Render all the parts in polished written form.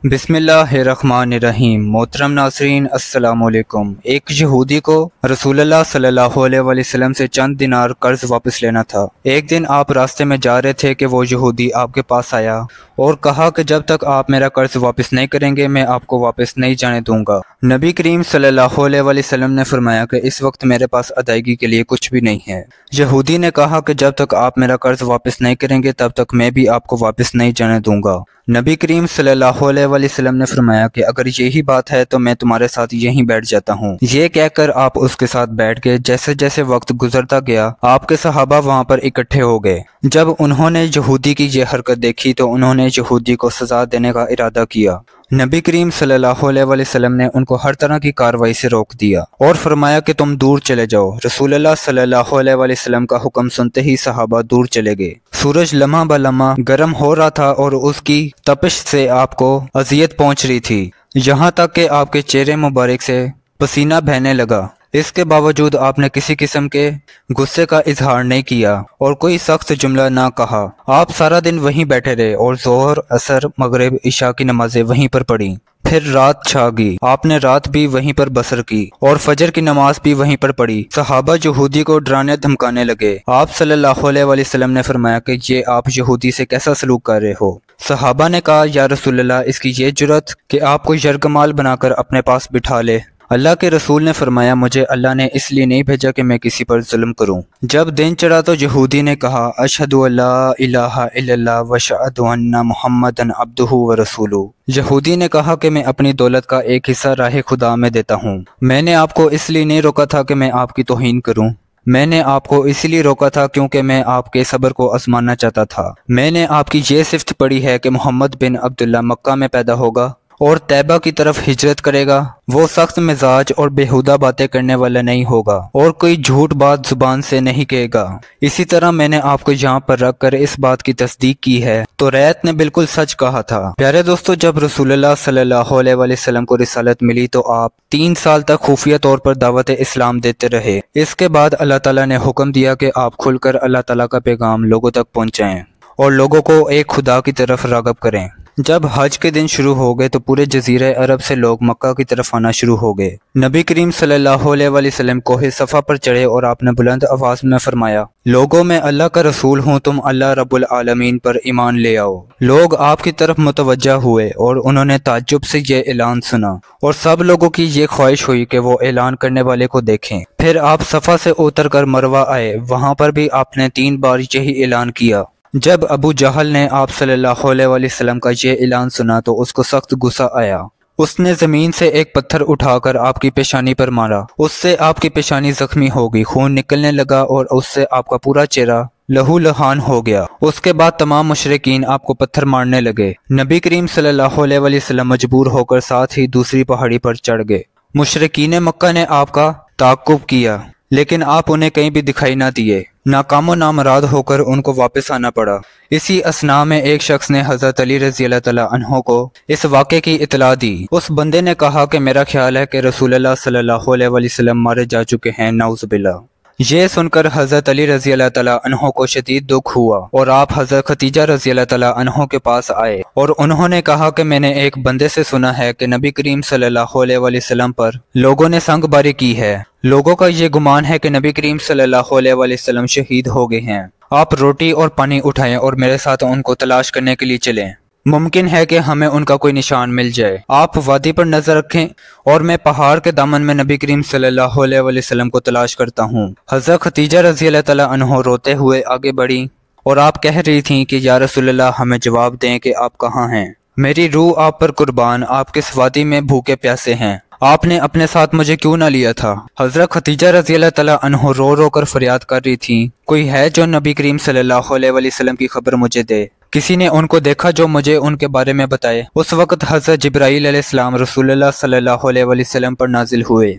بسم اللہ الرحمن الرحیم۔ محترم ناظرین السلام علیکم۔ ایک یہودی کو رسول اللہ صلی اللہ علیہ وسلم سے چند دینار قرض واپس لینا تھا۔ ایک دن آپ راستے میں جا رہے تھے کہ وہ یہودی آپ کے پاس آیا اور کہا کہ جب تک آپ میرا قرض واپس نہیں کریں گے میں آپ کو واپس نہیں جانے دوں گا۔ نبی کریم صلی اللہ علیہ وسلم نے فرمایا کہ اس وقت میرے پاس ادائیگی کے لیے کچھ بھی نہیں ہے۔ یہودی نے کہا کہ جب تک آپ میرا قرض واپس نہیں کریں گے تب تک میں بھی آپ کو واپس نہیں جانے دوں گا۔ نبی کریم صلی اللہ علیہ وسلم نے فرمایا کہ اگر یہی بات ہے تو میں تمہارے ساتھ یہیں بیٹھ جاتا ہوں۔ یہ کہہ کر آپ اس کے ساتھ بیٹھ گئے۔ جیسے جیسے وقت گزرتا گیا آپ کے صحابہ وہاں پر اکٹھے ہو گئے۔ جب انہوں نے یہودی کی یہ حرکت دیکھی تو انہوں نے یہودی کو سزا دینے کا ارادہ کیا۔ نبی کریم صلی اللہ علیہ وسلم نے ان کو ہر طرح کی کارروائی سے روک دیا اور فرمایا کہ تم دور چلے جاؤ۔ رسول اللہ صلی اللہ علیہ وسلم کا حکم سنتے ہی صحابہ دور چلے گئے۔ سورج لمحہ بہ لمحہ گرم ہو رہا تھا اور اس کی تپش سے آپ کو اذیت پہنچ رہی تھی، یہاں تک کہ آپ کے چہرے مبارک سے پسینہ بہنے لگا۔ اس کے باوجود آپ نے کسی قسم کے غصے کا اظہار نہیں کیا اور کوئی سخت جملہ نہ کہا۔ آپ سارا دن وہیں بیٹھے رہے اور ظہر، عصر، مغرب، عشاء کی نمازیں وہیں پر پڑھی۔ پھر رات چھا گئی، آپ نے رات بھی وہیں پر بسر کی اور فجر کی نماز بھی وہیں پر پڑھی۔ صحابہ یہودی کو ڈرانے دھمکانے لگے۔ آپ صلی اللہ علیہ وسلم نے فرمایا کہ یہ آپ یہودی سے کیسا سلوک کر رہے ہو؟ صحابہ نے کہا یا رسول اللہ، اس کی یہ جرت کہ آپ کو یرغمال بنا کر اپنے پاس بٹھا لے۔ اللہ کے رسول نے فرمایا مجھے اللہ نے اس لیے نہیں بھیجا کہ میں کسی پر ظلم کروں۔ جب دن چڑھا تو یہودی نے کہا اشہد ان لا الہ الا اللہ واشہد ان محمدًا عبدہ ورسولہ۔ یہودی نے کہا کہ میں اپنی دولت کا ایک حصہ راہ خدا میں دیتا ہوں۔ میں نے آپ کو اس لیے نہیں روکا تھا کہ میں آپ کی توہین کروں، میں نے آپ کو اس لیے روکا تھا کیونکہ میں آپ کے صبر کو آزمانا چاہتا تھا۔ میں نے آپ کی یہ صفت پڑھی ہے کہ محمد بن عبداللہ مکہ میں پیدا ہوگا اور طیبہ کی طرف ہجرت کرے گا۔ وہ سخت مزاج اور بےہودہ باتیں کرنے والا نہیں ہوگا اور کوئی جھوٹ بات زبان سے نہیں کہے گا۔ اسی طرح میں نے آپ کو یہاں پر رکھ کر اس بات کی تصدیق کی ہے تو ریت نے بالکل سچ کہا تھا۔ پیارے دوستو، جب رسول اللہ صلی اللہ علیہ وسلم کو رسالت ملی تو آپ 3 سال تک خفیہ طور پر دعوت اسلام دیتے رہے۔ اس کے بعد اللہ تعالیٰ نے حکم دیا کہ آپ کھل کر اللہ تعالیٰ کا پیغام لوگوں تک پہنچائیں اور لوگوں کو ایک خدا کی طرف راغب کریں۔ جب حج کے دن شروع ہو گئے تو پورے جزیرہ عرب سے لوگ مکہ کی طرف آنا شروع ہو گئے۔ نبی کریم صلی اللہ علیہ وسلم کوہ صفا پر چڑھے اور آپ نے بلند آواز میں فرمایا لوگوں میں اللہ کا رسول ہوں، تم اللہ رب العالمین پر ایمان لے آؤ۔ لوگ آپ کی طرف متوجہ ہوئے اور انہوں نے تعجب سے یہ اعلان سنا اور سب لوگوں کی یہ خواہش ہوئی کہ وہ اعلان کرنے والے کو دیکھیں۔ پھر آپ صفا سے اتر کر مروہ آئے، وہاں پر بھی آپ نے 3 بار یہی اعلان کیا۔ جب ابو جہل نے آپ صلی اللہ علیہ وسلم کا یہ اعلان سنا تو اس کو سخت غصہ آیا۔ اس نے زمین سے ایک پتھر اٹھا کر آپ کی پیشانی پر مارا، اس سے آپ کی پیشانی زخمی ہو گئی، خون نکلنے لگا اور اس سے آپ کا پورا چہرہ لہو لہان ہو گیا۔ اس کے بعد تمام مشرکین آپ کو پتھر مارنے لگے۔ نبی کریم صلی اللہ علیہ وسلم مجبور ہو کر ساتھ ہی دوسری پہاڑی پر چڑھ گئے۔ مشرکین مکہ نے آپ کا تعاقب کیا لیکن آپ انہیں کہیں بھی دکھائی نہ دیے۔ ناکام و نامراد ہو کر ان کو واپس آنا پڑا۔ اسی اثناء میں ایک شخص نے حضرت علی رضی اللہ تعالیٰ عنہ کو اس واقعے کی اطلاع دی۔ اس بندے نے کہا کہ میرا خیال ہے کہ رسول اللہ صلی اللہ علیہ وسلم مارے جا چکے ہیں، نعوذ باللہ۔ یہ سن کر حضرت علی رضی اللہ تعالیٰ عنہ کو شدید دکھ ہوا اور آپ حضرت خدیجہ رضی اللہ تعالیٰ عنہ کے پاس آئے اور انہوں نے کہا کہ میں نے ایک بندے سے سنا ہے کہ نبی کریم صلی اللہ علیہ وسلم پر لوگوں نے سنگ باری کی ہے۔ لوگوں کا یہ گمان ہے کہ نبی کریم صلی اللہ علیہ وسلم شہید ہو گئے ہیں۔ آپ روٹی اور پانی اٹھائیں اور میرے ساتھ ان کو تلاش کرنے کے لیے چلیں، ممکن ہے کہ ہمیں ان کا کوئی نشان مل جائے۔ آپ وادی پر نظر رکھیں اور میں پہاڑ کے دامن میں نبی کریم صلی اللہ علیہ وسلم کو تلاش کرتا ہوں۔ حضرت خدیجہ رضی اللہ تعالیٰ عنہ روتے ہوئے آگے بڑھی اور آپ کہہ رہی تھیں کہ یا رسول اللہ ہمیں جواب دیں کہ آپ کہاں ہیں، میری روح آپ پر قربان، آپ کس وادی میں بھوکے پیاسے ہیں، آپ نے اپنے ساتھ مجھے کیوں نہ لیا تھا؟ حضرت خدیجہ رضی اللہ تعالیٰ عنہ رو رو کر فریاد کر رہی تھی کوئی ہے جو نبی کریم صلی اللہ علیہ وسلم کی خبر مجھے دے، کسی نے ان کو دیکھا جو مجھے ان کے بارے میں بتائے۔ اس وقت حضرت جبرائیل علیہ السلام رسول اللہ صلی اللہ علیہ وسلم پر نازل ہوئے۔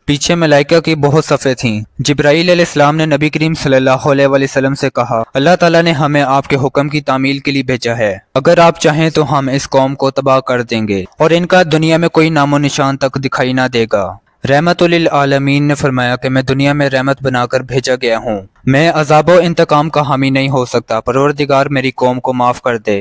پیچھے ملائکہ کی بہت صفیں تھیں۔ جبرائیل علیہ السلام نے نبی کریم صلی اللہ علیہ وسلم سے کہا اللہ تعالیٰ نے ہمیں آپ کے حکم کی تعمیل کے لیے بھیجا ہے، اگر آپ چاہیں تو ہم اس قوم کو تباہ کر دیں گے اور ان کا دنیا میں کوئی نام و نشان تک دکھائی نہ دے گا۔ رحمت للعالمین نے فرمایا کہ میں دنیا میں رحمت بنا کر بھیجا گیا ہوں، میں عذاب و انتقام کا حامی نہیں ہو سکتا، پروردگار میری قوم کو معاف کر دے۔